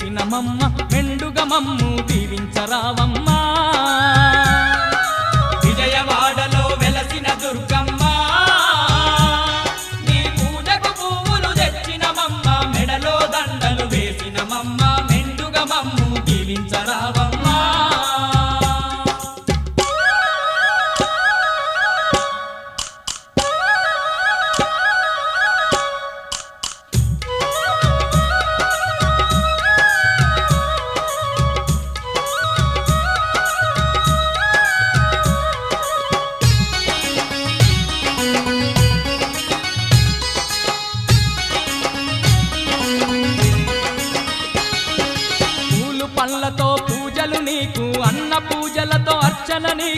వెలసినమమ్మ మెండుగా మమ్ము దీవించరావమ్మా విజయవాడలో వెలసిన దుర్గమ్మ నీ పూజకు పువ్వులు తెచ్చినమమ్మ మెడలో దండలు వేసినమమ్మ మెండుగా మమ్ము దీవించరావమ్మా పళ్ళతో పూజలు నీకు అన్న పూజలతో అర్చన నీకు